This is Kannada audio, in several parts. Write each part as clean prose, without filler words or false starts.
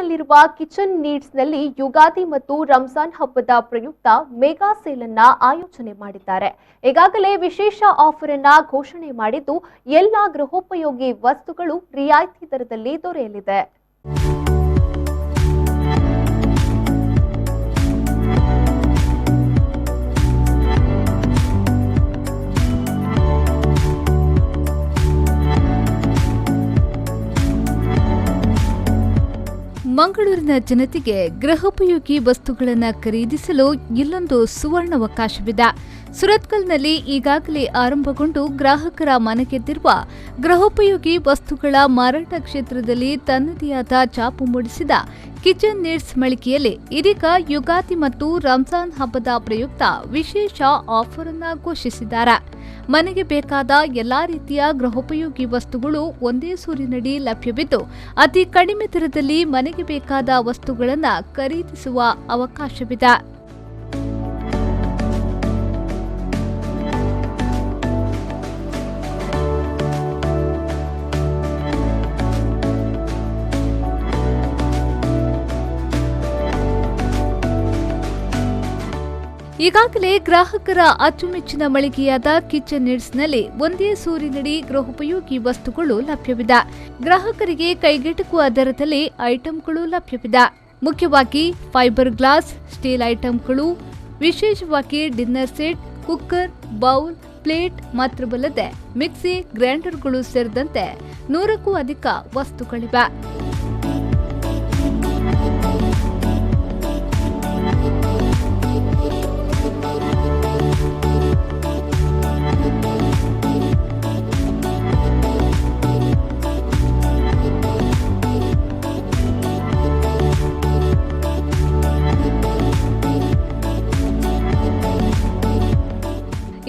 ಮಂಗಳೂರಿನಲ್ಲಿರುವ ಕಿಚನ್ ನೀಡ್ಸ್ನಲ್ಲಿ ಯುಗಾದಿ ಮತ್ತು ರಂಜಾನ್ ಹಬ್ಬದ ಪ್ರಯುಕ್ತ ಮೆಗಾ ಸೇಲ್ ಅನ್ನ ಆಯೋಜನೆ ಮಾಡಿದ್ದಾರೆ. ಈಗಾಗಲೇ ವಿಶೇಷ ಆಫರ್ ಅನ್ನ ಘೋಷಣೆ ಮಾಡಿದ್ದು ಎಲ್ಲ ಗೃಹೋಪಯೋಗಿ ವಸ್ತುಗಳು ರಿಯಾಯಿತಿ ದರದಲ್ಲಿ ದೊರೆಯಲಿದೆ. ಮಂಗಳೂರಿನ ಜನತೆಗೆ ಗೃಹೋಪಯೋಗಿ ವಸ್ತುಗಳನ್ನು ಖರೀದಿಸಲು ಇಲ್ಲೊಂದು ಸುವರ್ಣಾವಕಾಶವಿದೆ. ಸುರತ್ಕಲ್ನಲ್ಲಿ ಈಗಾಗಲೇ ಆರಂಭಗೊಂಡು ಗ್ರಾಹಕರ ಮನಗೆದ್ದಿರುವ ಗೃಹೋಪಯೋಗಿ ವಸ್ತುಗಳ ಮಾರಾಟ ಕ್ಷೇತ್ರದಲ್ಲಿ ತನ್ನದೇ ಆದ ಛಾಪು ಮೂಡಿಸಿದ ಕಿಚನ್ ನೀಡ್ಸ್ ಮಳಿಗೆಯಲ್ಲಿ ಇದೀಗ ಯುಗಾದಿ ಮತ್ತು ರಂಜಾನ್ ಹಬ್ಬದ ಪ್ರಯುಕ್ತ ವಿಶೇಷ ಆಫರ್ ಅನ್ನು ಘೋಷಿಸಿದ್ದಾರೆ. ಮನೆಗೆ ಬೇಕಾದ ಎಲ್ಲಾ ರೀತಿಯ ಗೃಹೋಪಯೋಗಿ ವಸ್ತುಗಳು ಒಂದೇ ಸೂರಿನಡಿ ಲಭ್ಯವಿದ್ದು ಅತಿ ಕಡಿಮೆ ದರದಲ್ಲಿ ಮನೆಗೆ ಬೇಕಾದ ವಸ್ತುಗಳನ್ನು ಖರೀದಿಸುವ ಅವಕಾಶವಿದೆ. ಈಗಾಗಲೇ ಗ್ರಾಹಕರ ಅಚ್ಚುಮೆಚ್ಚಿನ ಮಳಿಗೆಯಾದ ಕಿಚನ್ ನೀಡ್ಸ್ನಲ್ಲಿ ಒಂದೇ ಸೂರಿನಡಿ ಗೃಹೋಪಯೋಗಿ ವಸ್ತುಗಳು ಲಭ್ಯವಿದೆ. ಗ್ರಾಹಕರಿಗೆ ಕೈಗೆಟುಕುವ ದರದಲ್ಲಿ ಐಟಂಗಳು ಲಭ್ಯವಿದೆ. ಮುಖ್ಯವಾಗಿ ಫೈಬರ್ ಗ್ಲಾಸ್, ಸ್ಟೀಲ್ ಐಟಂಗಳು, ವಿಶೇಷವಾಗಿ dinner set, cooker, bowl, plate ಮಾತ್ರವಲ್ಲದೆ ಮಿಕ್ಸಿ, ಗ್ರೈಂಡರ್ಗಳು ಸೇರಿದಂತೆ 100ಕ್ಕೂ ಅಧಿಕ ವಸ್ತುಗಳಿವೆ.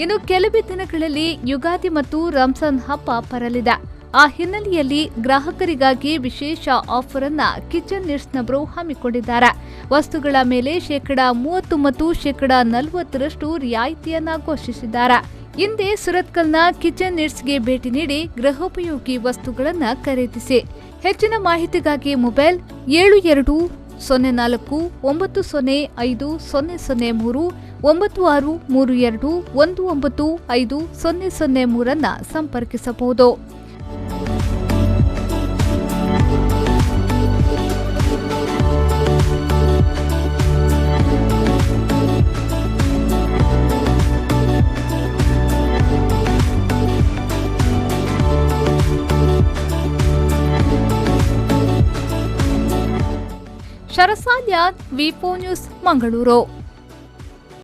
ಇನ್ನು ಕೆಲವೇ ದಿನಗಳಲ್ಲಿ ಯುಗಾದಿ ಮತ್ತು ರಂಜಾನ್ ಹಬ್ಬ ಬರಲಿದೆ. ಆ ಹಿನ್ನೆಲೆಯಲ್ಲಿ ಗ್ರಾಹಕರಿಗಾಗಿ ವಿಶೇಷ ಆಫರ್ ಅನ್ನ ಕಿಚನ್ ನೀಡ್ಸ್ನವರು ಹಮ್ಮಿಕೊಂಡಿದ್ದಾರೆ. ವಸ್ತುಗಳ ಮೇಲೆ 30% ಮತ್ತು 40% ರಿಯಾಯಿತಿಯನ್ನ ಘೋಷಿಸಿದ್ದಾರೆ. ಹಿಂದೆ ಸುರತ್ಕಲ್ನ ಕಿಚನ್ ನೀಡ್ಸ್ಗೆ ಭೇಟಿ ನೀಡಿ ಗೃಹೋಪಯೋಗಿ ವಸ್ತುಗಳನ್ನು ಖರೀದಿಸಿ. ಹೆಚ್ಚಿನ ಮಾಹಿತಿಗಾಗಿ ಮೊಬೈಲ್ 7204905003 9632195003 ಸಂಪರ್ಕಿಸಬಹುದು. ಶರಸಾಲ್ಯ ವಿ4 ನ್ಯೂಸ್ ಮಂಗಳೂರು.